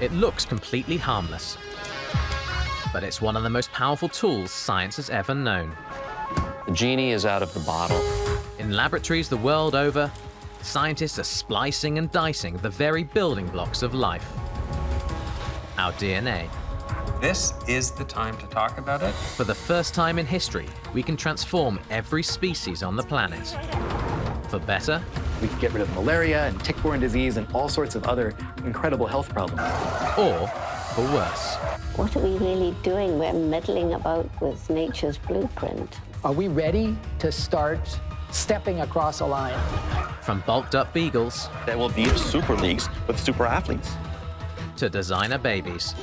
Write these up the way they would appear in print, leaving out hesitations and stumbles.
It looks completely harmless, but it's one of the most powerful tools science has ever known. The genie is out of the bottle. In laboratories the world over, scientists are splicing and dicing the very building blocks of life. Our DNA. This is the time to talk about it. For the first time in history, we can transform every species on the planet. For better, we can get rid of malaria and tick-borne disease and all sorts of other incredible health problems. or for worse. What are we really doing? We're meddling about with nature's blueprint. Are we ready to start stepping across a line? From bulked up beagles There will be super leagues with super athletes. to designer babies.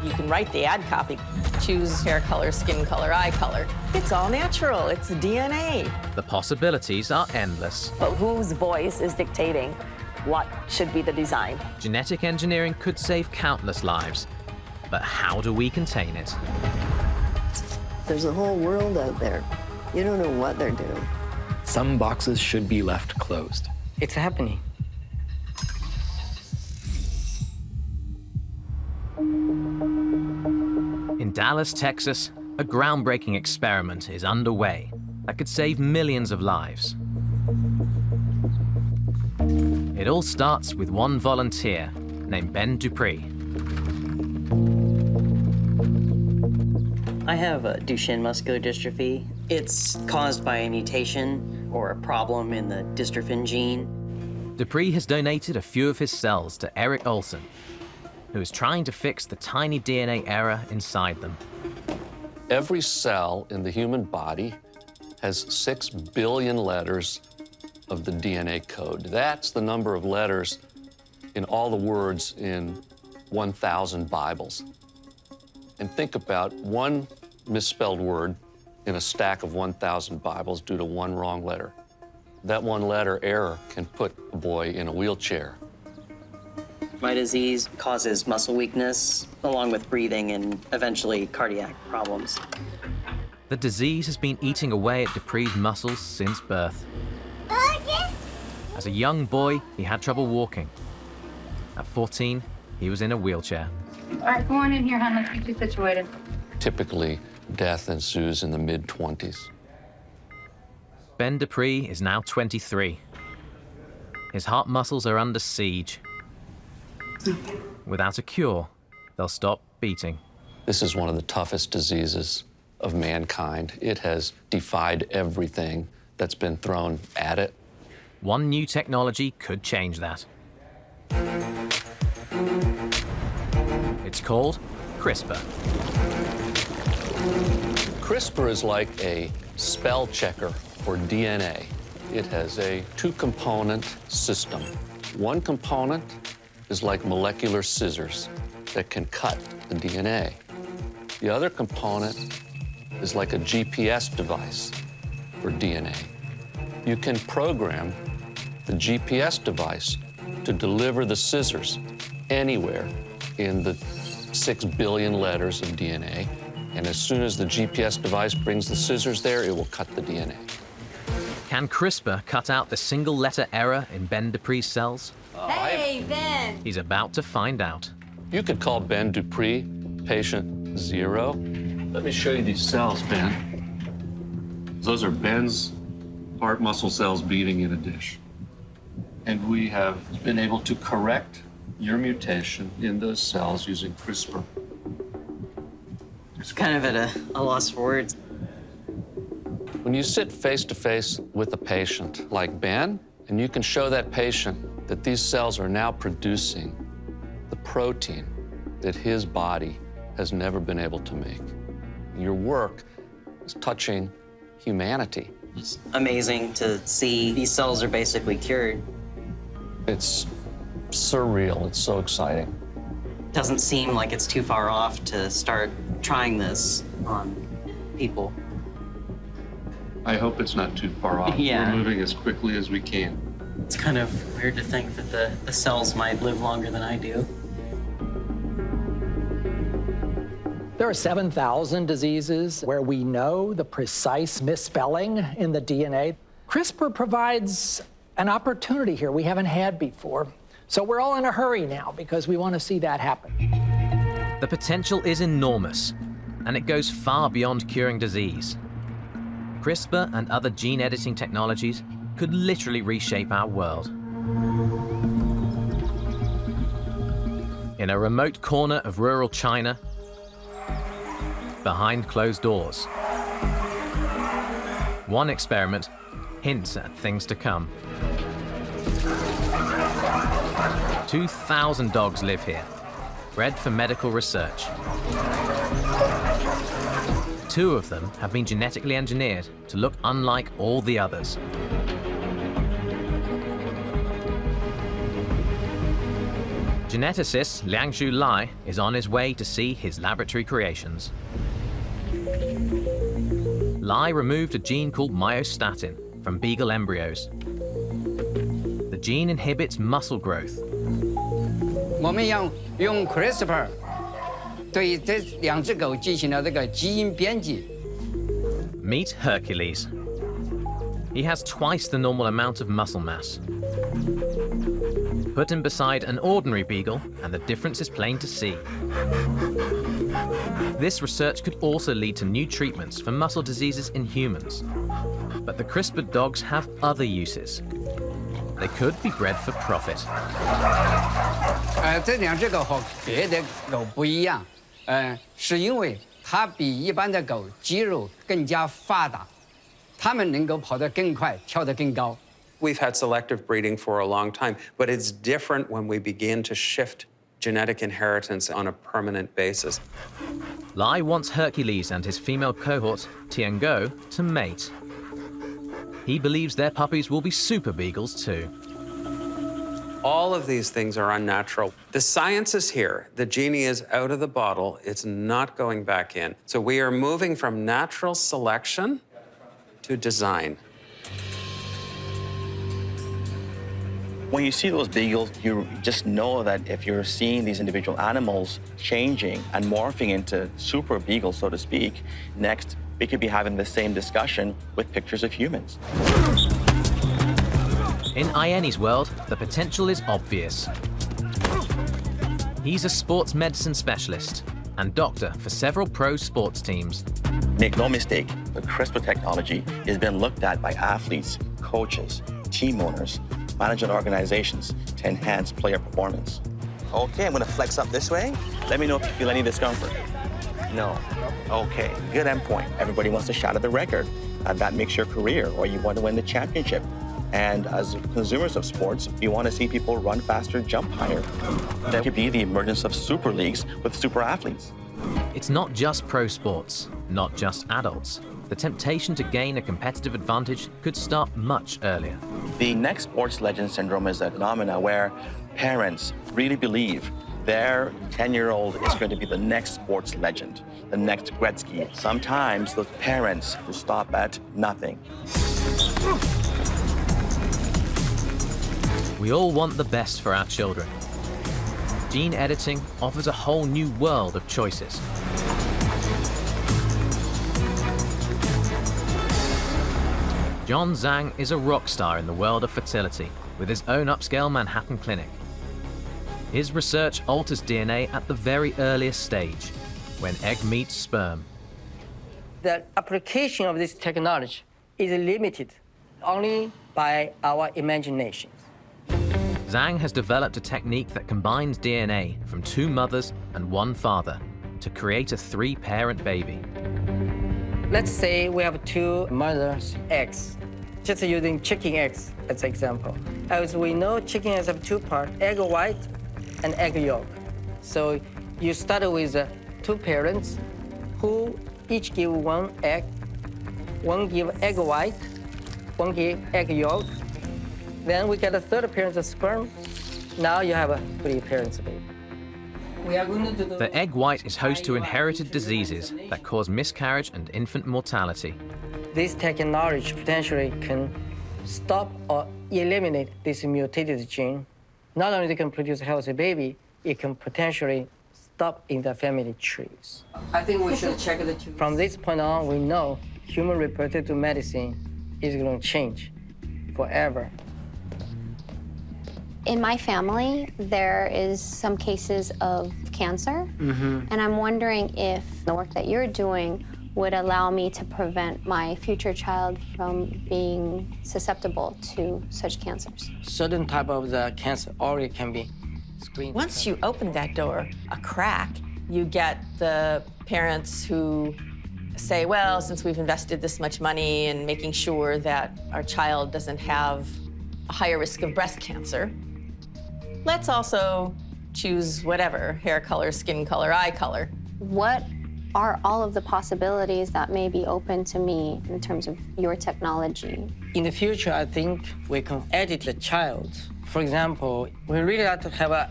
You can write the ad copy. Choose hair color, skin color, eye color. It's all natural. It's DNA. The possibilities are endless. But whose voice is dictating what should be the design? Genetic engineering could save countless lives, but how do we contain it? There's a whole world out there. You don't know what they're doing. Some boxes should be left closed. It's happening. In Dallas, Texas, a groundbreaking experiment is underway that could save millions of lives. It all starts with one volunteer named Ben Dupree. I have Duchenne muscular dystrophy. It's caused by a mutation or a problem in the dystrophin gene. Dupree has donated a few of his cells to Eric Olson, who is trying to fix the tiny DNA error inside them. Every cell in the human body has 6 billion letters of the DNA code. That's the number of letters in all the words in 1,000 Bibles. And think about one misspelled word in a stack of 1,000 Bibles due to one wrong letter. That one letter error can put a boy in a wheelchair. My disease causes muscle weakness, along with breathing and eventually cardiac problems. The disease has been eating away at Dupree's muscles since birth. As a young boy, he had trouble walking. At 14, he was in a wheelchair. All right, come on in here, hon. Let's get you situated. Typically, death ensues in the mid-20s. Ben Dupree is now 23. His heart muscles are under siege. Without a cure, they'll stop beating. This is one of the toughest diseases of mankind. It has defied everything that's been thrown at it. One new technology could change that. It's called CRISPR. CRISPR is like a spell checker for DNA. It has a 2-component system. One component is like molecular scissors that can cut the DNA. The other component is like a GPS device for DNA. You can program the GPS device to deliver the scissors anywhere in the 6 billion letters of DNA. And as soon as the GPS device brings the scissors there, it will cut the DNA. Can CRISPR cut out the single letter error in Ben Dupree's cells? Hey, Ben. He's about to find out. You could call Ben Dupree patient 0. Let me show you these cells, Ben. Those are Ben's heart muscle cells beating in a dish. And we have been able to correct your mutation in those cells using CRISPR. It's kind of at a loss for words. When you sit face to face with a patient like Ben, and you can show that patient that these cells are now producing the protein that his body has never been able to make. Your work is touching humanity. It's amazing to see these cells are basically cured. It's surreal. It's so exciting. Doesn't seem like it's too far off to start trying this on people. I hope it's not too far off. Yeah. We're moving as quickly as we can. It's kind of weird to think that the cells might live longer than I do. There are 7,000 diseases where we know the precise misspelling in the DNA. CRISPR provides an opportunity here we haven't had before So we're all in a hurry now because we want to see that happen. The potential is enormous, and it goes far beyond curing disease. CRISPR and other gene editing technologies could literally reshape our world. In a remote corner of rural China, behind closed doors, one experiment hints at things to come. 2,000 dogs live here, bred for medical research. 2 of them have been genetically engineered to look unlike all the others. Geneticist Liangzhu Lai is on his way to see his laboratory creations. Lai removed a gene called myostatin from beagle embryos. The gene inhibits muscle growth. 我们用 CRISPR 对这2只狗进行了这个基因编辑。 Meet Hercules. He has twice the normal amount of muscle mass. Put him beside an ordinary beagle, and the difference is plain to see. This research could also lead to new treatments for muscle diseases in humans. But the CRISPR dogs have other uses. They could be bred for profit. 这2只狗和别的狗不一样，是因为它比一般的狗肌肉更加发达，它们能够跑得更快，跳得更高。 We've had selective breeding for a long time, but it's different when we begin to shift genetic inheritance on a permanent basis. Lai wants Hercules and his female cohort, Tiango, to mate. He believes their puppies will be super beagles too. All of these things are unnatural. The science is here. The genie is out of the bottle. It's not going back in. So we are moving from natural selection to design. When you see those beagles, you just know that if you're seeing these individual animals changing and morphing into super beagles, so to speak, next, we could be having the same discussion with pictures of humans. In Ieni's world, the potential is obvious. He's a sports medicine specialist and doctor for several pro sports teams. Make no mistake, the CRISPR technology has been looked at by athletes, coaches, team owners, management organizations to enhance player performance. Okay, I'm gonna flex up this way. Let me know if you feel any discomfort. No. Okay, good endpoint. Everybody wants to shot at the record. That makes your career, or you want to win the championship. And as consumers of sports, you want to see people run faster, jump higher. That could be the emergence of super leagues with super athletes. It's not just pro sports, not just adults. The temptation to gain a competitive advantage could start much earlier. The next sports legend syndrome is a phenomena where parents really believe their 10-year-old is going to be the next sports legend, the next Gretzky. Sometimes those parents will stop at nothing. We all want the best for our children. Gene editing offers a whole new world of choices. John Zhang is a rock star in the world of fertility with his own upscale Manhattan clinic. His research alters DNA at the very earliest stage, when egg meets sperm. The application of this technology is limited only by our imagination. Zhang has developed a technique that combines DNA from 2 mothers and 1 father to create a 3-parent baby. Let's say we have 2 mothers' eggs, just using chicken eggs as an example. As we know, chicken eggs have 2 parts, egg white and egg yolk. So you start with 2 parents who each give 1 egg. One give egg white, one give egg yolk. Then we get a 3rd parent of sperm. Now you have a 3 parents baby. We are going to do The egg white is host to inherited diseases that cause miscarriage and infant mortality. This technology potentially can stop or eliminate this mutated gene. Not only can produce a healthy baby, it can potentially stop in the family trees. I think we should check the two. From this point on, we know human reproductive medicine is going to change forever. In my family, there is some cases of cancer, and I'm wondering if the work that you're doing would allow me to prevent my future child from being susceptible to such cancers. Certain type of the cancer already can be screened. Once you open that door, a crack, you get the parents who say, well, since we've invested this much money in making sure that our child doesn't have a higher risk of breast cancer, let's also choose whatever, hair color, skin color, eye color. What are all of the possibilities that may be open to me in terms of your technology? In the future, I think we can edit the child. For example, we really like to have an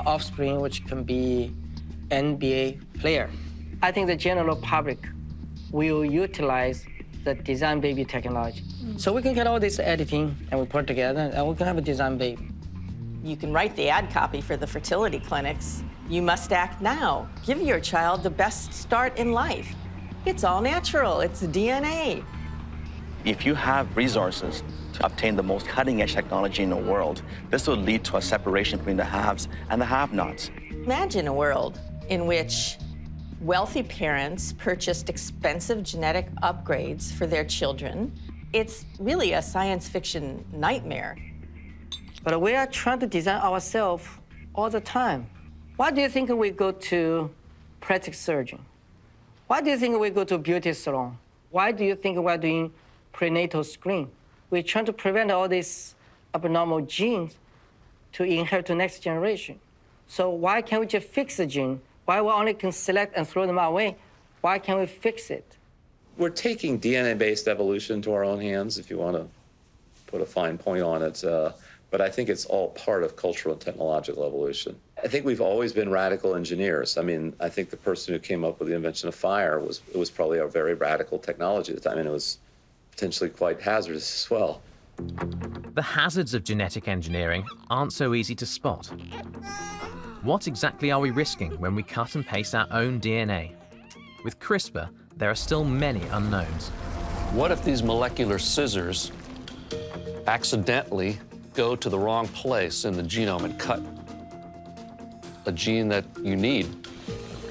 offspring which can be NBA player. I think the general public will utilize the design baby technology. So we can get all this editing and we put it together and we can have a design baby. You can write the ad copy for the fertility clinics. You must act now. Give your child the best start in life. It's all natural, it's DNA. If you have resources to obtain the most cutting-edge technology in the world, this will lead to a separation between the haves and the have-nots. Imagine a world in which wealthy parents purchased expensive genetic upgrades for their children. It's really a science fiction nightmare. But we are trying to design ourselves all the time. Why do you think we go to plastic surgeon? Why do you think we go to beauty salon? Why do you think we're doing prenatal screen? We're trying to prevent all these abnormal genes to inherit to next generation. So why can't we just fix the gene? Why we only can select and throw them away? Why can't we fix it? We're taking DNA-based evolution to our own hands, if you want to put a fine point on it. But I think it's all part of cultural and technological evolution. I think we've always been radical engineers. I mean, I think the person who came up with the invention of fire was probably a very radical technology at the time, and it was potentially quite hazardous as well. The hazards of genetic engineering aren't so easy to spot. What exactly are we risking when we cut and paste our own DNA? With CRISPR, there are still many unknowns. What if these molecular scissors accidentally go to the wrong place in the genome and cut a gene that you need?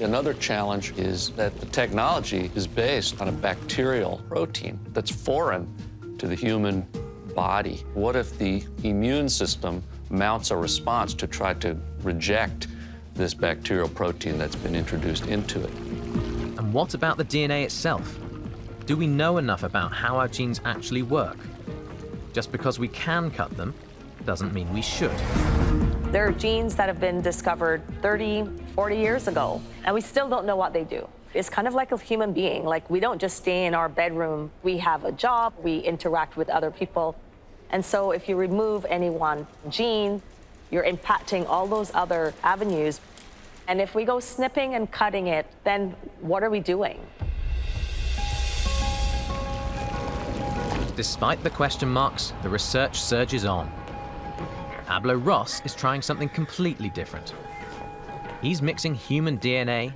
Another challenge is that the technology is based on a bacterial protein that's foreign to the human body. What if the immune system mounts a response to try to reject this bacterial protein that's been introduced into it? And what about the DNA itself? Do we know enough about how our genes actually work? Just because we can cut them doesn't mean we should. There are genes that have been discovered 30, 40 years ago, and we still don't know what they do. It's kind of like a human being. Like, we don't just stay in our bedroom. We have a job, we interact with other people. And so if you remove any one gene, you're impacting all those other avenues. And if we go snipping and cutting it, then what are we doing? Despite the question marks, the research surges on. Pablo Ross is trying something completely different. He's mixing human DNA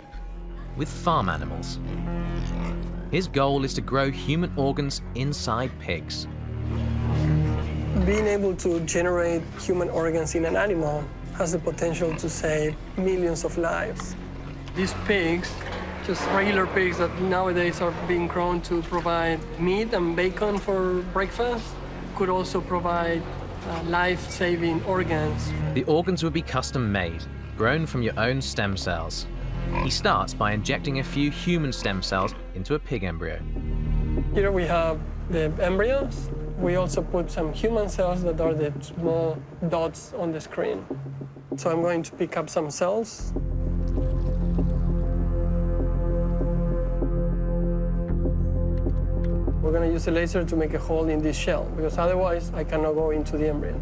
with farm animals. His goal is to grow human organs inside pigs. Being able to generate human organs in an animal has the potential to save millions of lives. These pigs, just regular pigs that nowadays are being grown to provide meat and bacon for breakfast, could also provide life-saving organs. The organs would be custom-made, grown from your own stem cells. He starts by injecting a few human stem cells into a pig embryo. Here we have the embryos. We also put some human cells that are the small dots on the screen. So I'm going to pick up some cells. We're going to use a laser to make a hole in this shell, because otherwise I cannot go into the embryo.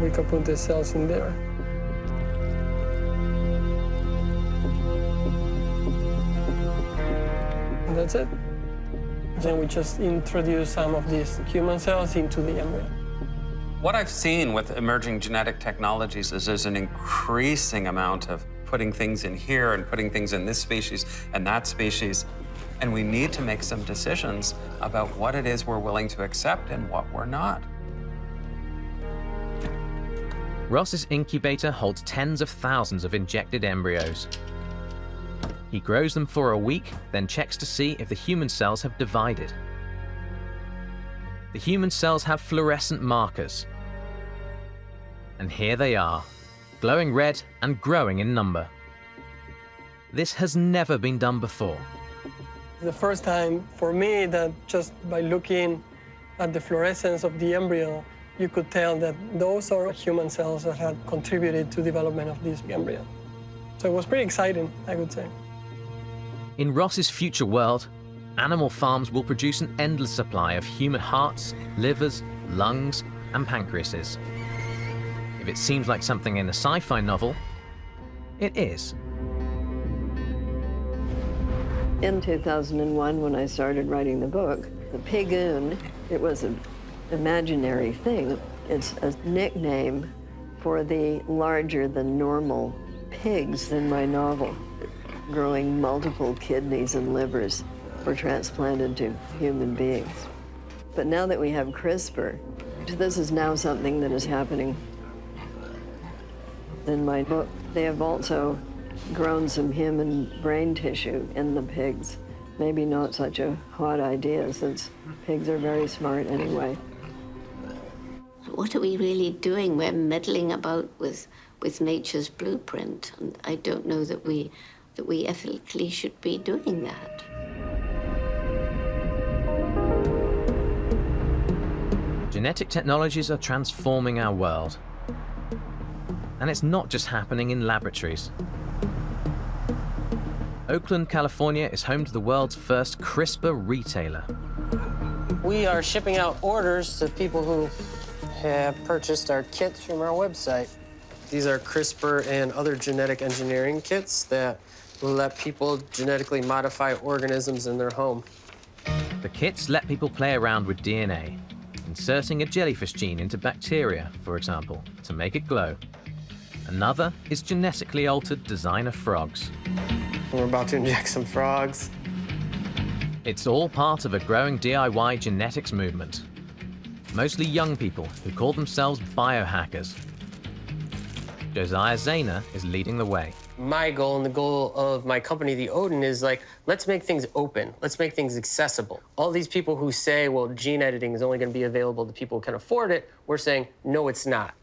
We can put the cells in there. And that's it. Then we just introduce some of these human cells into the embryo. What I've seen with emerging genetic technologies is there's an increasing amount of putting things in here and putting things in this species and that species. And we need to make some decisions about what it is we're willing to accept and what we're not. Ross's incubator holds tens of thousands of injected embryos. He grows them for a week, then checks to see if the human cells have divided. The human cells have fluorescent markers. And here they are, glowing red and growing in number. This has never been done before. The first time for me that just by looking at the fluorescence of the embryo, you could tell that those are human cells that had contributed to development of this embryo. So it was pretty exciting, I would say. In Ross's future world, animal farms will produce an endless supply of human hearts, livers, lungs, and pancreases. If it seems like something in a sci-fi novel, it is. In 2001, when I started writing the book, the pigoon, it was an imaginary thing. It's a nickname for the larger than normal pigs in my novel, growing multiple kidneys and livers were transplanted to human beings. But now that we have CRISPR, this is now something that is happening. In my book, they have also grown some human brain tissue in the pigs. Maybe not such a hot idea, since pigs are very smart anyway. What are we really doing? We're meddling about with nature's blueprint, and I don't know that we ethically should be doing that. Genetic technologies are transforming our world. And it's not just happening in laboratories. Oakland, California is home to the world's first CRISPR retailer. We are shipping out orders to people who have purchased our kits from our website. These are CRISPR and other genetic engineering kits that will let people genetically modify organisms in their home. The kits let people play around with DNA, inserting a jellyfish gene into bacteria, for example, to make it glow. Another is genetically altered designer frogs. We're about to inject some frogs. It's all part of a growing DIY genetics movement. Mostly young people who call themselves biohackers. Josiah Zayner is leading the way. My goal and the goal of my company, The Odin, is like, let's make things open. Let's make things accessible. All these people who say, well, gene editing is only going to be available to people who can afford it, we're saying, no, it's not.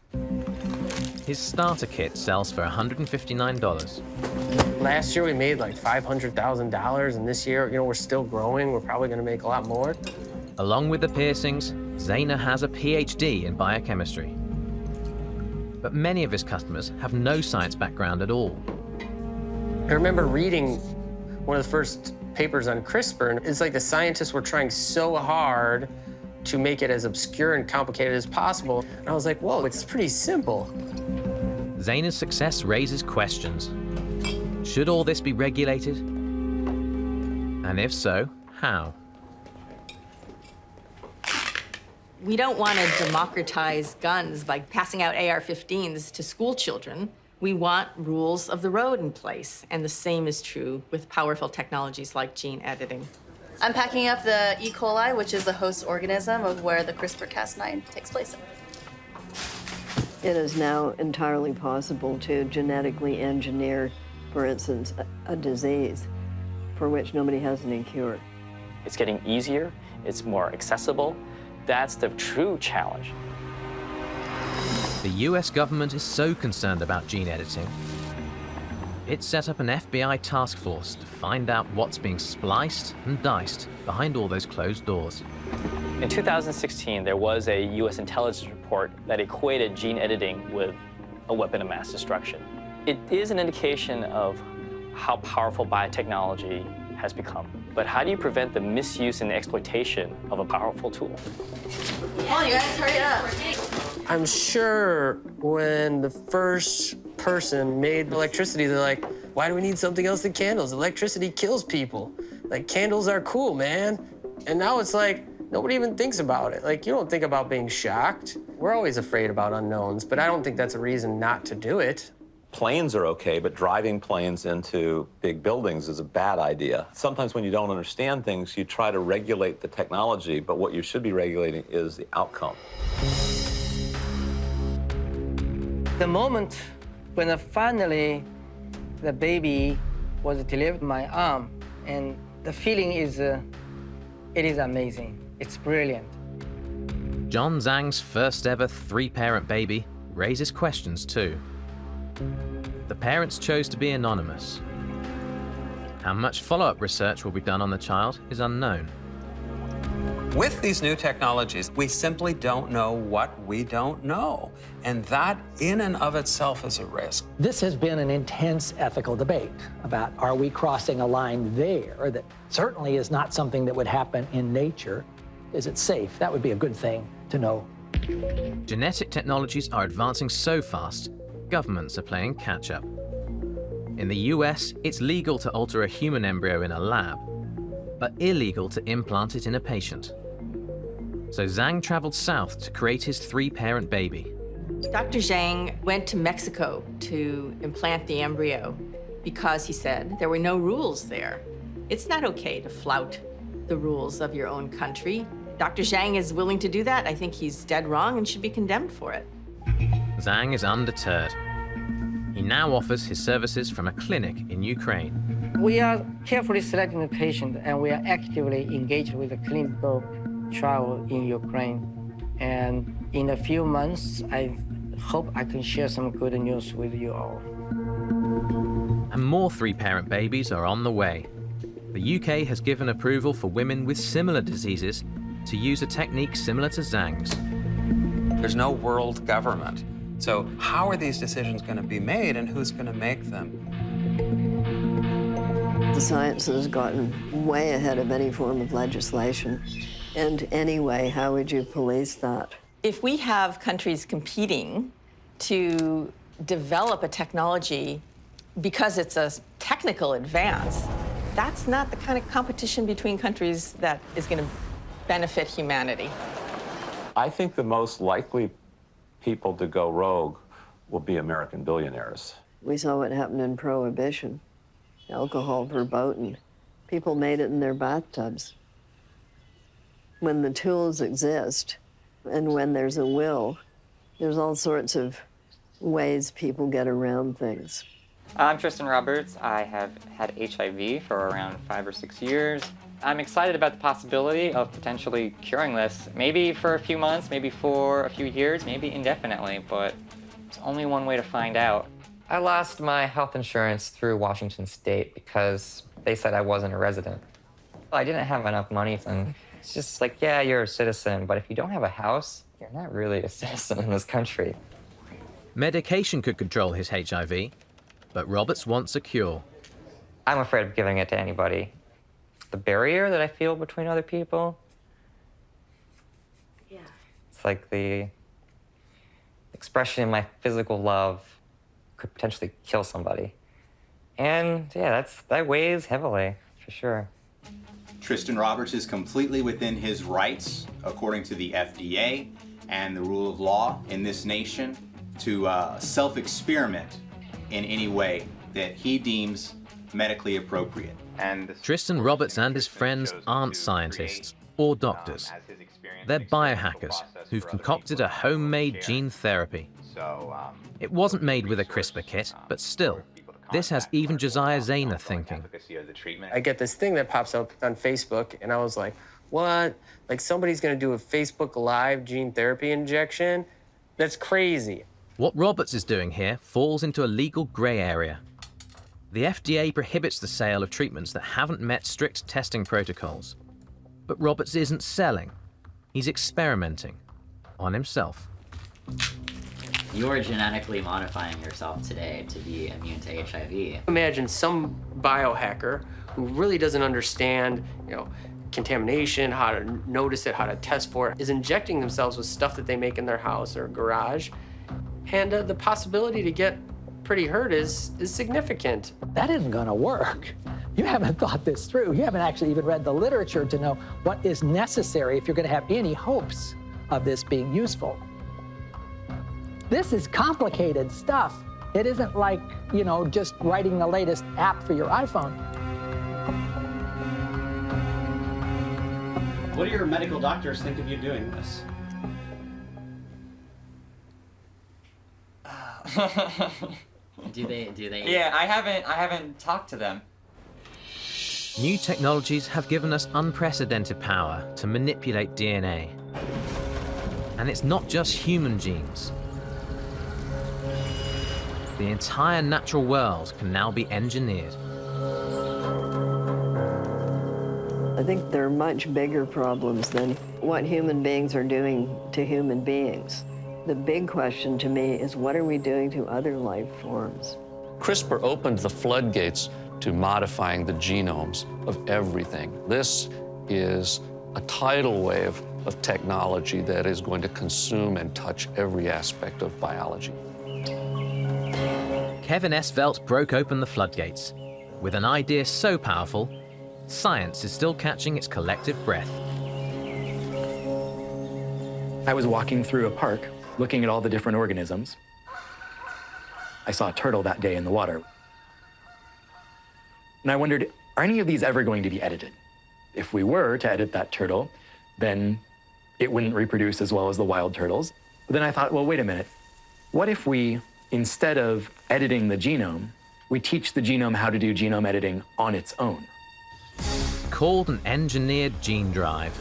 His starter kit sells for $159. Last year we made like $500,000, and this year, we're still growing. We're probably going to make a lot more. Along with the piercings, Zayner has a PhD in biochemistry. But many of his customers have no science background at all. I remember reading one of the first papers on CRISPR, and it's like the scientists were trying so hard to make it as obscure and complicated as possible. And I was like, whoa, it's pretty simple. Zayner's success raises questions. Should all this be regulated? And if so, how? We don't want to democratize guns by passing out AR-15s to school children. We want rules of the road in place, and the same is true with powerful technologies like gene editing. I'm packing up the E. coli, which is the host organism of where the CRISPR-Cas9 takes place. It is now entirely possible to genetically engineer, for instance, a disease for which nobody has any cure. It's getting easier, it's more accessible. That's the true challenge. The US government is so concerned about gene editing, it set up an FBI task force to find out what's being spliced and diced behind all those closed doors. In 2016, there was a US intelligence report that equated gene editing with a weapon of mass destruction. It is an indication of how powerful biotechnology has become. But how do you prevent the misuse and the exploitation of a powerful tool? Come on, you guys, hurry up. I'm sure when the first person made electricity, they're like, why do we need something else than candles? Electricity kills people. Like, candles are cool, man. And now it's like, nobody even thinks about it. Like, you don't think about being shocked. We're always afraid about unknowns, but I don't think that's a reason not to do it. Planes are okay, but driving planes into big buildings is a bad idea. Sometimes when you don't understand things, you try to regulate the technology, but what you should be regulating is the outcome. The moment when finally the baby was delivered in my arm, and the feeling is, it is amazing. It's brilliant. John Zhang's first ever three-parent baby raises questions too. The parents chose to be anonymous. How much follow-up research will be done on the child is unknown. With these new technologies, we simply don't know what we don't know. And that in and of itself is a risk. This has been an intense ethical debate about, are we crossing a line there that certainly is not something that would happen in nature? Is it safe? That would be a good thing to know. Genetic technologies are advancing so fast, governments are playing catch-up. In the US, it's legal to alter a human embryo in a lab, but illegal to implant it in a patient. So Zhang traveled south to create his three-parent baby. Dr. Zhang went to Mexico to implant the embryo because he said there were no rules there. It's not okay to flout the rules of your own country. Dr. Zhang is willing to do that. I think he's dead wrong and should be condemned for it. Zhang is undeterred. He now offers his services from a clinic in Ukraine. We are carefully selecting the patient, and we are actively engaged with the clinical trial in Ukraine. And in a few months, I hope I can share some good news with you all. And more three-parent babies are on the way. The UK has given approval for women with similar diseases to use a technique similar to Zhang's. There's no world government. So how are these decisions going to be made, and who's going to make them? The science has gotten way ahead of any form of legislation. And anyway, how would you police that? If we have countries competing to develop a technology because it's a technical advance, that's not the kind of competition between countries that is going to benefit humanity. I think the most likely people to go rogue will be American billionaires. We saw what happened in Prohibition. Alcohol verboten. People made it in their bathtubs. When the tools exist and when there's a will, there's all sorts of ways people get around things. I'm Tristan Roberts. I have had HIV for around 5 or 6 years. I'm excited about the possibility of potentially curing this, maybe for a few months, maybe for a few years, maybe indefinitely, but there's only one way to find out. I lost my health insurance through Washington State because they said I wasn't a resident. I didn't have enough money, and it's just like, yeah, you're a citizen, but if you don't have a house, you're not really a citizen in this country. Medication could control his HIV, but Roberts wants a cure. I'm afraid of giving it to anybody. The barrier that I feel between other people, it's like the expression in my physical love could potentially kill somebody. And yeah, that weighs heavily, for sure. Tristan Roberts is completely within his rights, according to the FDA and the rule of law in this nation, to self-experiment in any way that he deems medically appropriate. And Tristan Roberts and his friends aren't scientists or doctors. They're biohackers who've concocted a homemade gene therapy. It wasn't made with a Crispr kit, but still, this has even Josiah Zayner thinking. I get this thing that pops up on Facebook, and I was like, what? Like somebody's gonna do a Facebook Live gene therapy injection? That's crazy. What Roberts is doing here falls into a legal gray area. The FDA prohibits the sale of treatments that haven't met strict testing protocols. But Roberts isn't selling. He's experimenting on himself. You're genetically modifying yourself today to be immune to HIV. Imagine some biohacker who really doesn't understand, contamination, how to notice it, how to test for it, is injecting themselves with stuff that they make in their house or garage. And the possibility to get pretty hurt is significant. That isn't going to work. You haven't thought this through. You haven't actually even read the literature to know what is necessary if you're going to have any hopes of this being useful. This is complicated stuff. It isn't like, you know, just writing the latest app for your iPhone. What do your medical doctors think of you doing this? Do they? Yeah, I haven't talked to them. New technologies have given us unprecedented power to manipulate DNA. And it's not just human genes. The entire natural world can now be engineered. I think there are much bigger problems than what human beings are doing to human beings. The big question to me is, what are we doing to other life forms? CRISPR opened the floodgates to modifying the genomes of everything. This is a tidal wave of technology that is going to consume and touch every aspect of biology. Kevin S. Veltz broke open the floodgates. With an idea so powerful, science is still catching its collective breath. I was walking through a park, looking at all the different organisms. I saw a turtle that day in the water. And I wondered, are any of these ever going to be edited? If we were to edit that turtle, then it wouldn't reproduce as well as the wild turtles. But then I thought, well, wait a minute. What if we, instead of editing the genome, we teach the genome how to do genome editing on its own? Called an engineered gene drive.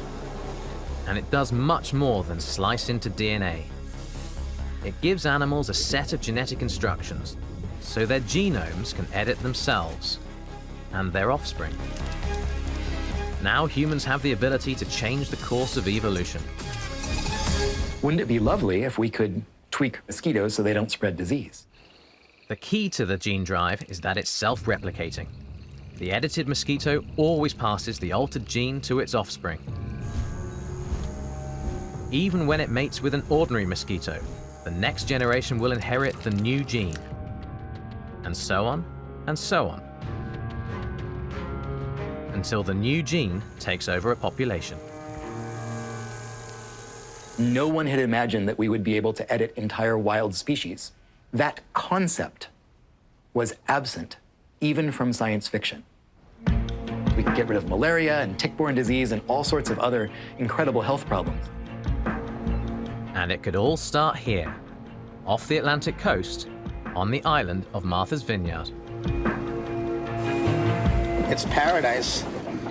And it does much more than slice into DNA. It gives animals a set of genetic instructions so their genomes can edit themselves and their offspring. Now humans have the ability to change the course of evolution. Wouldn't it be lovely if we could tweak mosquitoes so they don't spread disease? The key to the gene drive is that it's self-replicating. The edited mosquito always passes the altered gene to its offspring. Even when it mates with an ordinary mosquito, the next generation will inherit the new gene. And so on, and so on. Until the new gene takes over a population. No one had imagined that we would be able to edit entire wild species. That concept was absent, even from science fiction. We could get rid of malaria and tick-borne disease and all sorts of other incredible health problems. And it could all start here, off the Atlantic coast, on the island of Martha's Vineyard. It's paradise,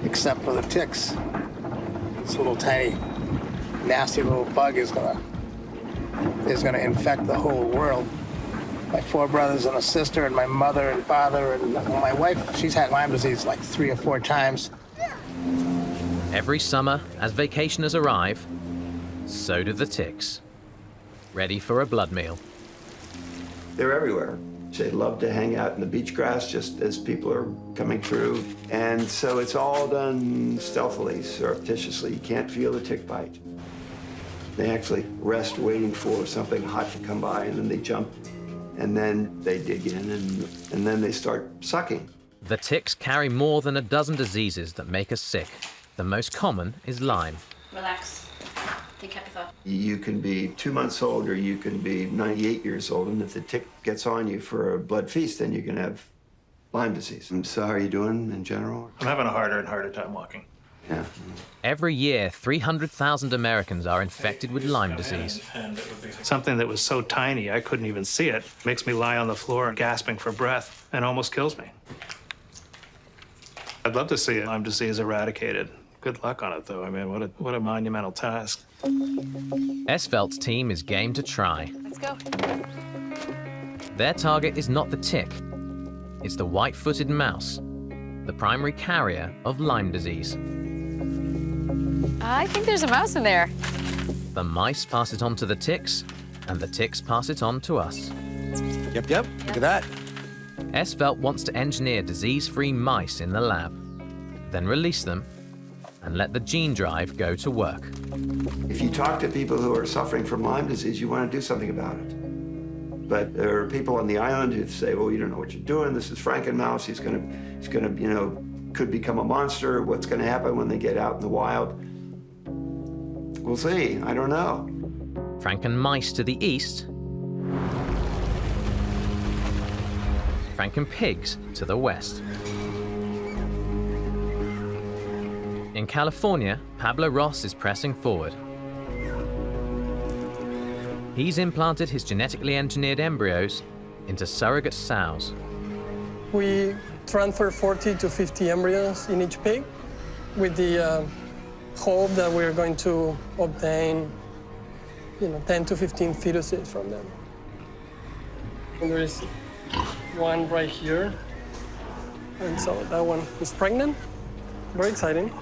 except for the ticks. This little tiny, nasty little bug is gonna infect the whole world. My 4 brothers and a sister, and my mother and father, and my wife, she's had Lyme disease like 3 or 4 times. Every summer, as vacationers arrive, so do the ticks, ready for a blood meal. They're everywhere. They love to hang out in the beach grass just as people are coming through. And so it's all done stealthily, surreptitiously. You can't feel the tick bite. They actually rest waiting for something hot to come by, and then they jump, and then they dig in, and then they start sucking. The ticks carry more than a dozen diseases that make us sick. The most common is Lyme. Relax. Take care of your thought. You can be 2 months old, or you can be 98 years old, and if the tick gets on you for a blood feast, then you can have Lyme disease. And so how are you doing in general? I'm having a harder and harder time walking. Yeah. Every year, 300,000 Americans are infected with Lyme disease. Something that was so tiny I couldn't even see it makes me lie on the floor gasping for breath and almost kills me. I'd love to see Lyme disease eradicated. Good luck on it, though. I mean, what a monumental task. Esvelt's team is game to try. Let's go. Their target is not the tick. It's the white-footed mouse, the primary carrier of Lyme disease. I think there's a mouse in there. The mice pass it on to the ticks, and the ticks pass it on to us. Yep, look at that. Esvelt wants to engineer disease-free mice in the lab, then release them and let the gene drive go to work. If you talk to people who are suffering from Lyme disease, you want to do something about it. But there are people on the island who say, well, you don't know what you're doing. This is Frankenmouse. He's gonna, could become a monster. What's gonna happen when they get out in the wild? We'll see, I don't know. Frankenmice to the east Franken pigs to the west. In California, Pablo Ross is pressing forward. He's implanted his genetically engineered embryos into surrogate sows. We transfer 40 to 50 embryos in each pig with the hope that we're going to obtain 10 to 15 fetuses from them. And there is one right here. And so that one is pregnant. Very exciting.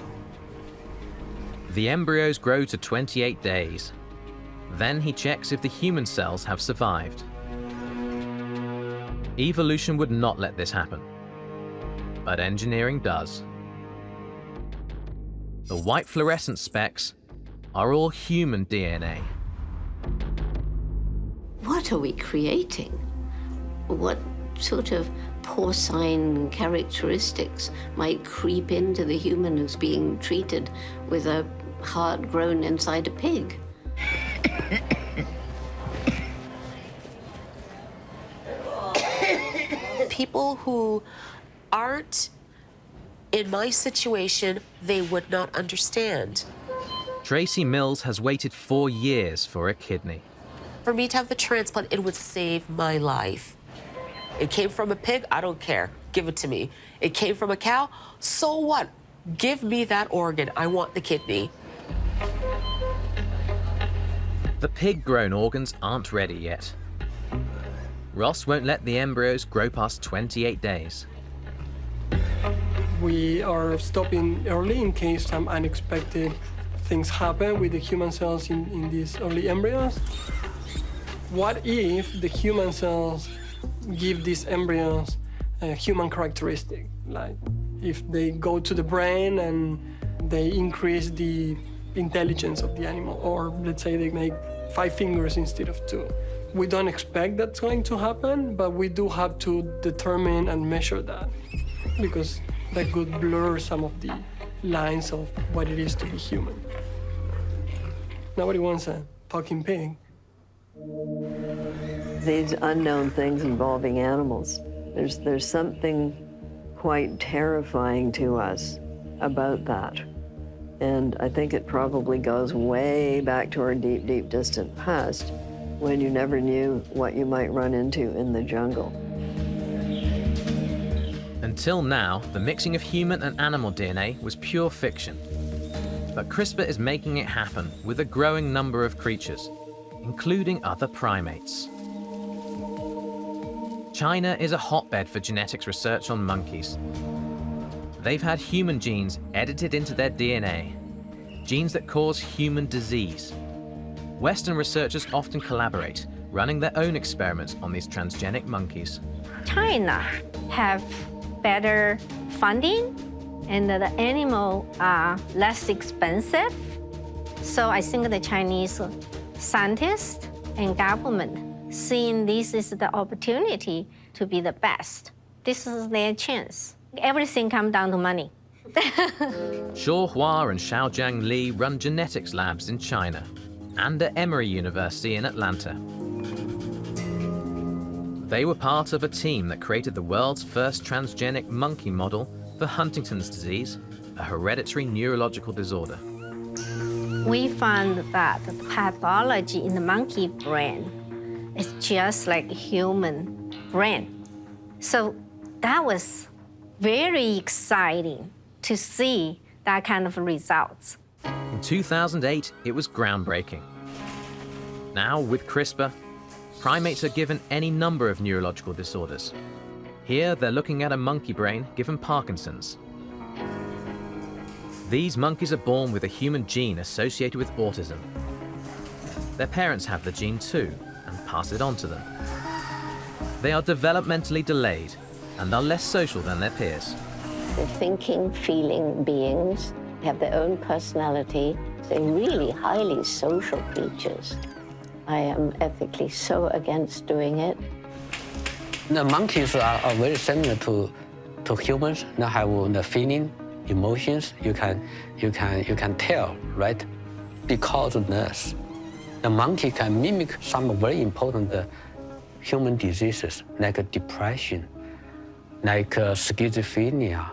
The embryos grow to 28 days. Then he checks if the human cells have survived. Evolution would not let this happen, but engineering does. The white fluorescent specks are all human DNA. What are we creating? What sort of porcine characteristics might creep into the human who's being treated with a heart grown inside a pig? People who aren't in my situation, they would not understand. Tracy Mills has waited 4 years for a kidney. For me to have the transplant, it would save my life. It came from a pig, I don't care. Give it to me. It came from a cow, so what? Give me that organ. I want the kidney. The pig-grown organs aren't ready yet. Ross won't let the embryos grow past 28 days. We are stopping early in case some unexpected things happen with the human cells in these early embryos. What if the human cells give these embryos a human characteristic? Like if they go to the brain and they increase the intelligence of the animal, or let's say they make 5 fingers instead of 2. We don't expect that's going to happen, but we do have to determine and measure that, because that could blur some of the lines of what it is to be human. Nobody wants a talking pig. These unknown things involving animals, there's something quite terrifying to us about that. And I think it probably goes way back to our deep, deep, distant past, when you never knew what you might run into in the jungle. Until now, the mixing of human and animal DNA was pure fiction. But CRISPR is making it happen with a growing number of creatures, including other primates. China is a hotbed for genetics research on monkeys. They've had human genes edited into their DNA, genes that cause human disease. Western researchers often collaborate, running their own experiments on these transgenic monkeys. China have better funding, and the animals are less expensive. So I think the Chinese scientists and government seeing this is the opportunity to be the best. This is their chance. Everything comes down to money. Shaw Hua and Xiaojiang Li run genetics labs in China and at Emory University in Atlanta. They were part of a team that created the world's first transgenic monkey model for Huntington's disease, a hereditary neurological disorder. We found that the pathology in the monkey brain is just like human brain. So that was very exciting to see that kind of results. In 2008, it was groundbreaking. Now, with CRISPR, primates are given any number of neurological disorders. Here, they're looking at a monkey brain given Parkinson's. These monkeys are born with a human gene associated with autism. Their parents have the gene too, and pass it on to them. They are developmentally delayed and are less social than their peers. They're thinking, feeling beings, have their own personality. They're really highly social creatures. I am ethically so against doing it. The monkeys are very similar to humans. They have the feeling, emotions. You can tell, right? Because of this, the monkey can mimic some very important human diseases like depression, like schizophrenia.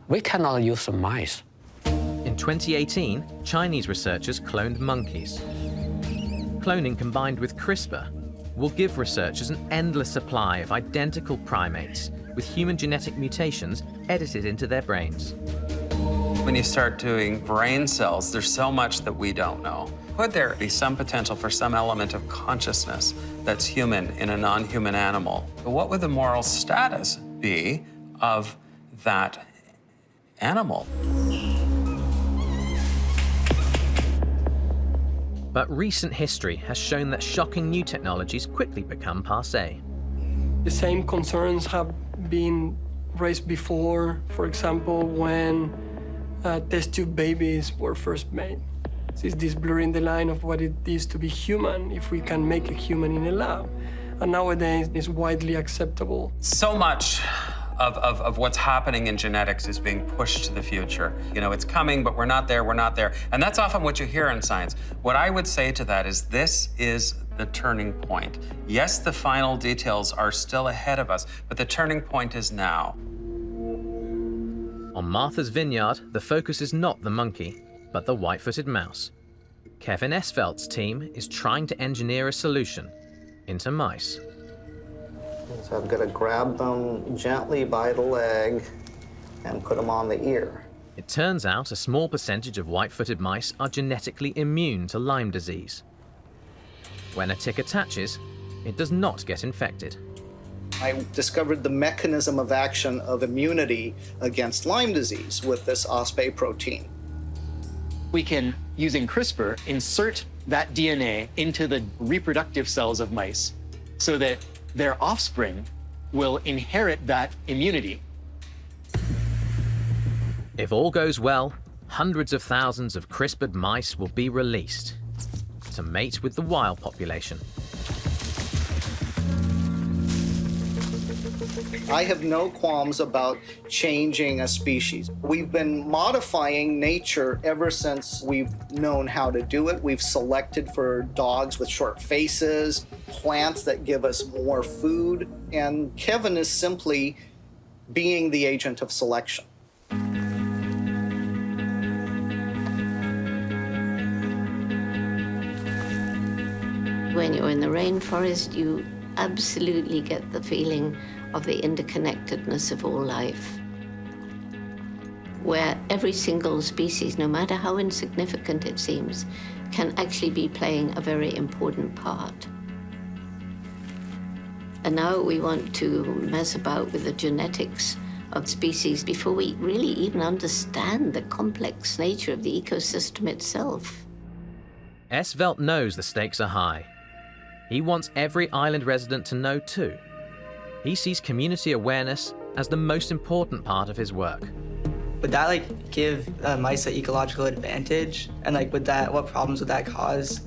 We cannot use mice. In 2018, Chinese researchers cloned monkeys. Cloning combined with CRISPR will give researchers an endless supply of identical primates with human genetic mutations edited into their brains. When you start doing brain cells, there's so much that we don't know. Could there be some potential for some element of consciousness that's human in a non-human animal? But what would the moral status be of that animal? But recent history has shown that shocking new technologies quickly become passé. The same concerns have been raised before, for example, when test tube babies were first made. It's this blurring the line of what it is to be human if we can make a human in a lab. And nowadays, it's widely acceptable. So much of what's happening in genetics is being pushed to the future. You know, it's coming, but we're not there, we're not there. And that's often what you hear in science. What I would say to that is this is the turning point. Yes, the final details are still ahead of us, but the turning point is now. On Martha's Vineyard, the focus is not the monkey, but the white-footed mouse. Kevin Esvelt's team is trying to engineer a solution into mice. So I'm going to grab them gently by the leg and put them on the ear. It turns out a small percentage of white-footed mice are genetically immune to Lyme disease. When a tick attaches, it does not get infected. I discovered the mechanism of action of immunity against Lyme disease with this OspA protein. We can, using CRISPR, insert that DNA into the reproductive cells of mice so that their offspring will inherit that immunity. If all goes well, hundreds of thousands of CRISPRed mice will be released to mate with the wild population. I have no qualms about changing a species. We've been modifying nature ever since we've known how to do it. We've selected for dogs with short faces, plants that give us more food, and Kevin is simply being the agent of selection. When you're in the rainforest, you absolutely get the feeling of the interconnectedness of all life, where every single species, no matter how insignificant it seems, can actually be playing a very important part. And now we want to mess about with the genetics of species before we really even understand the complex nature of the ecosystem itself. Esvelt knows the stakes are high. He wants every island resident to know too. He sees community awareness as the most important part of his work. Would that give mice an ecological advantage? And what problems would that cause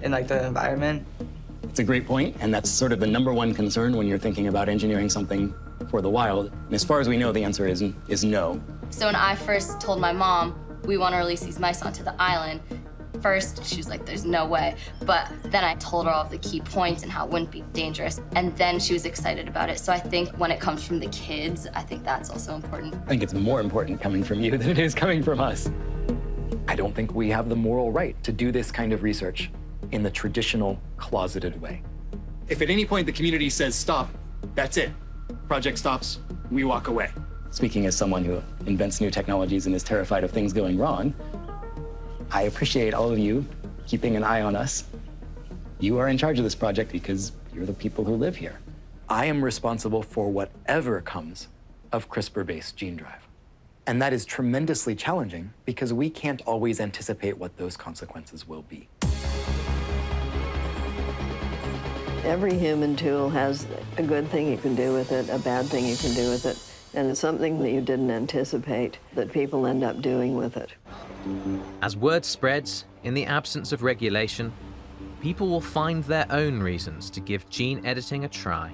in the environment? It's a great point, and that's sort of the number one concern when you're thinking about engineering something for the wild. And as far as we know, the answer is no. So when I first told my mom, we want to release these mice onto the island, first, she was like, there's no way. But then I told her all of the key points and how it wouldn't be dangerous. And then she was excited about it. So I think when it comes from the kids, I think that's also important. I think it's more important coming from you than it is coming from us. I don't think we have the moral right to do this kind of research in the traditional closeted way. If at any point the community says stop, that's it. Project stops, we walk away. Speaking as someone who invents new technologies and is terrified of things going wrong, I appreciate all of you keeping an eye on us. You are in charge of this project because you're the people who live here. I am responsible for whatever comes of CRISPR-based gene drive. And that is tremendously challenging because we can't always anticipate what those consequences will be. Every human tool has a good thing you can do with it, a bad thing you can do with it, and it's something that you didn't anticipate that people end up doing with it. As word spreads, in the absence of regulation, people will find their own reasons to give gene editing a try.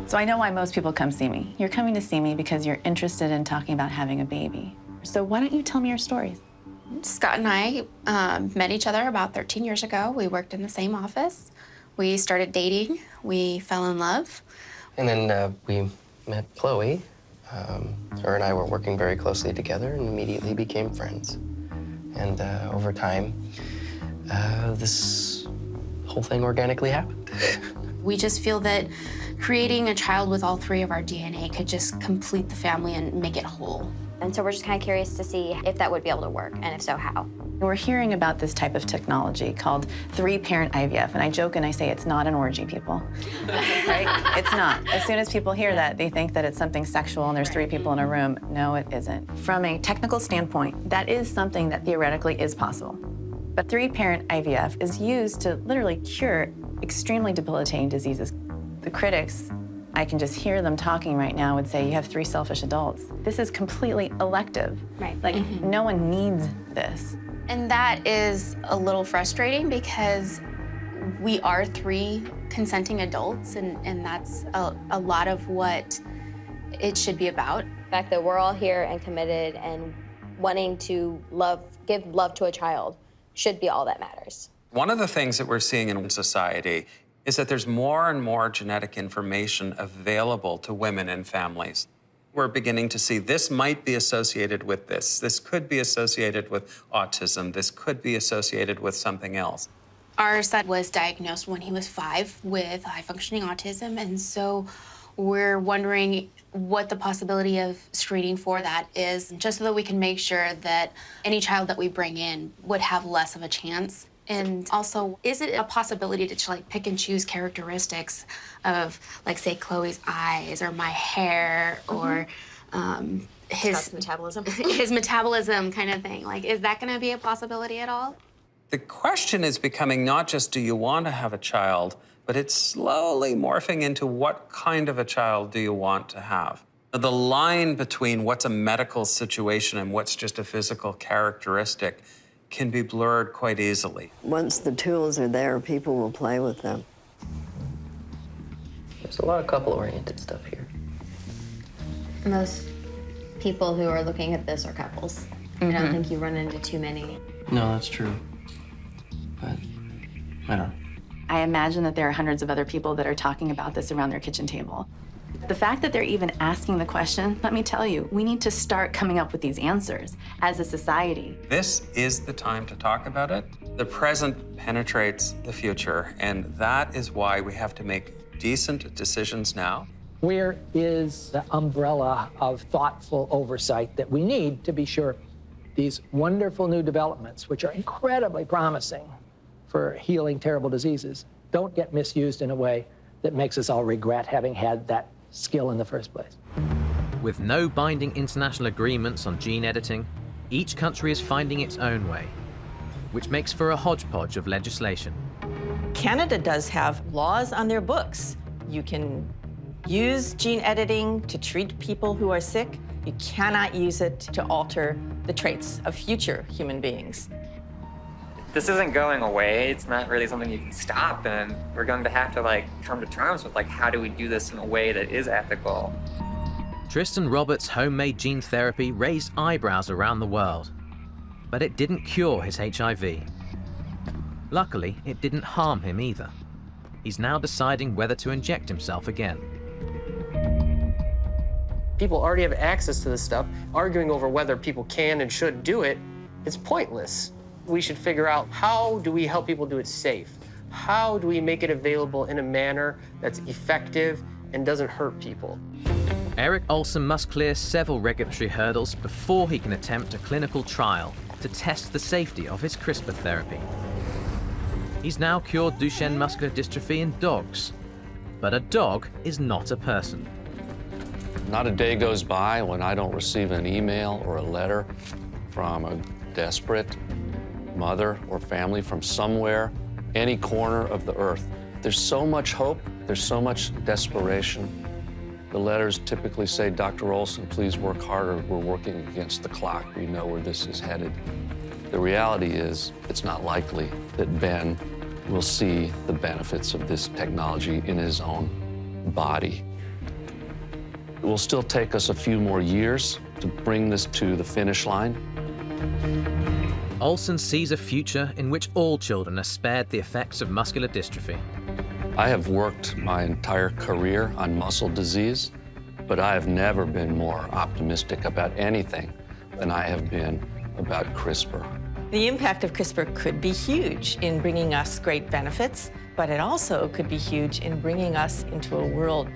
So I know why most people come see me. You're coming to see me because you're interested in talking about having a baby. So why don't you tell me your stories? Scott and I met each other about 13 years ago. We worked in the same office. We started dating. We fell in love. And then we met Chloe, her and I were working very closely together and immediately became friends. And over time, this whole thing organically happened. We just feel that creating a child with all three of our DNA could just complete the family and make it whole. And so we're just kind of curious to see if that would be able to work, and if so, how. We're hearing about this type of technology called ThreeParent IVF, and I joke and I say it's not an orgy, people. Right? It's not. As soon as people hear that, they think that it's something sexual and there's 3 people in a room. No, it isn't. From a technical standpoint, that is something that theoretically is possible. But ThreeParent IVF is used to literally cure extremely debilitating diseases. The critics, I can just hear them talking right now, would say, you have 3 selfish adults. This is completely elective. Right. Like, no one needs this. And that is a little frustrating because we are 3 consenting adults, and that's a lot of what it should be about. The fact that we're all here and committed and wanting to give love to a child should be all that matters. One of the things that we're seeing in society is that there's more and more genetic information available to women and families. We're beginning to see this might be associated with this. This could be associated with autism. This could be associated with something else. Our son was diagnosed when he was 5 with high-functioning autism, and so we're wondering what the possibility of screening for that is, just so that we can make sure that any child that we bring in would have less of a chance. And also, is it a possibility to like pick and choose characteristics of, like, say, Chloe's eyes or my hair or his metabolism, his metabolism kind of thing? Like, is that going to be a possibility at all? The question is becoming not just do you want to have a child, but it's slowly morphing into what kind of a child do you want to have. The line between what's a medical situation and what's just a physical characteristic can be blurred quite easily. Once the tools are there, people will play with them. There's a lot of couple-oriented stuff here. Most people who are looking at this are couples. I don't think you run into too many. No, that's true. But I don't know. I imagine that there are hundreds of other people that are talking about this around their kitchen table. The fact that they're even asking the question, let me tell you, we need to start coming up with these answers as a society. This is the time to talk about it. The present penetrates the future, and that is why we have to make decent decisions now. Where is the umbrella of thoughtful oversight that we need to be sure these wonderful new developments, which are incredibly promising for healing terrible diseases, don't get misused in a way that makes us all regret having had that skill in the first place? With no binding international agreements on gene editing, each country is finding its own way, which makes for a hodgepodge of legislation. Canada does have laws on their books. You can use gene editing to treat people who are sick. You cannot use it to alter the traits of future human beings. This isn't going away. It's not really something you can stop, and we're going to have to come to terms with how do we do this in a way that is ethical. Tristan Roberts' homemade gene therapy raised eyebrows around the world, but it didn't cure his HIV. Luckily, it didn't harm him either. He's now deciding whether to inject himself again. People already have access to this stuff. Arguing over whether people can and should do it is pointless. We should figure out, how do we help people do it safe? How do we make it available in a manner that's effective and doesn't hurt people? Eric Olson must clear several regulatory hurdles before he can attempt a clinical trial to test the safety of his Crispr therapy. He's now cured Duchenne muscular dystrophy in dogs, but a dog is not a person. Not a day goes by when I don't receive an email or a letter from a desperate mother or family from somewhere, any corner of the earth. There's so much hope, there's so much desperation. The letters typically say, Dr. Olson, please work harder. We're working against the clock. We know where this is headed. The reality is, it's not likely that Ben will see the benefits of this technology in his own body. It will still take us a few more years to bring this to the finish line. Olson sees a future in which all children are spared the effects of muscular dystrophy. I have worked my entire career on muscle disease, But I have never been more optimistic about anything than I have been about CRISPR. The impact of CRISPR could be huge in bringing us great benefits, but it also could be huge in bringing us into a world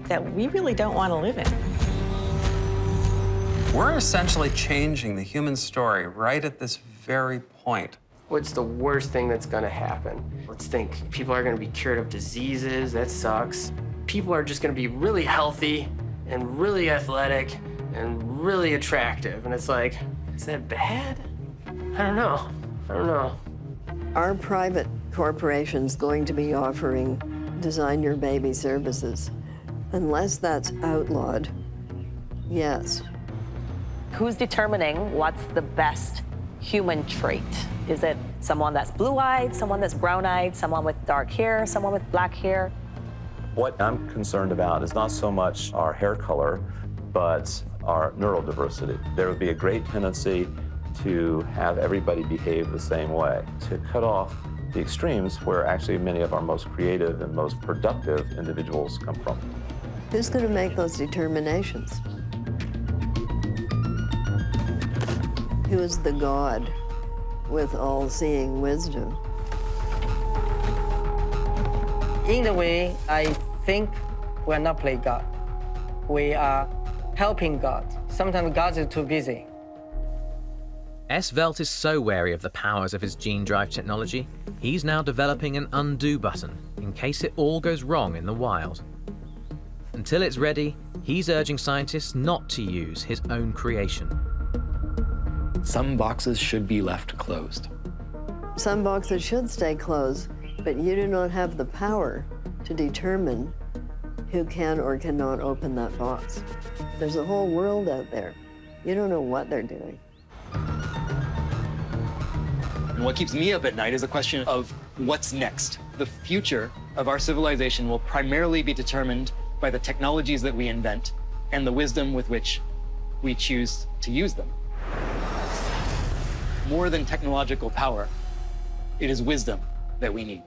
that we really don't want to live in. We're essentially changing the human story right at this very point. What's the worst thing that's gonna happen? Let's think people are gonna be cured of diseases, that sucks. People are just gonna be really healthy and really athletic and really attractive. And it's like, is that bad? I don't know. Are private corporations going to be offering design your baby services? Unless that's outlawed, yes. Who's determining what's the best human trait? Is it someone that's blue-eyed, someone that's brown-eyed, someone with dark hair, someone with black hair? What I'm concerned about is not so much our hair color, but our neurodiversity. There would be a great tendency to have everybody behave the same way, to cut off the extremes where actually many of our most creative and most productive individuals come from. Who's going to make those determinations? Who is the God with all-seeing wisdom? In a way, I think we're not playing God. We are helping God. Sometimes God is too busy. S. Velt is so wary of the powers of his gene drive technology, he's now developing an undo button in case it all goes wrong in the wild. Until it's ready, he's urging scientists not to use his own creation. Some boxes should be left closed. Some boxes should stay closed, but you do not have the power to determine who can or cannot open that box. There's a whole world out there. You don't know what they're doing. And what keeps me up at night is the question of what's next. The future of our civilization will primarily be determined by the technologies that we invent and the wisdom with which we choose to use them. More than technological power, it is wisdom that we need.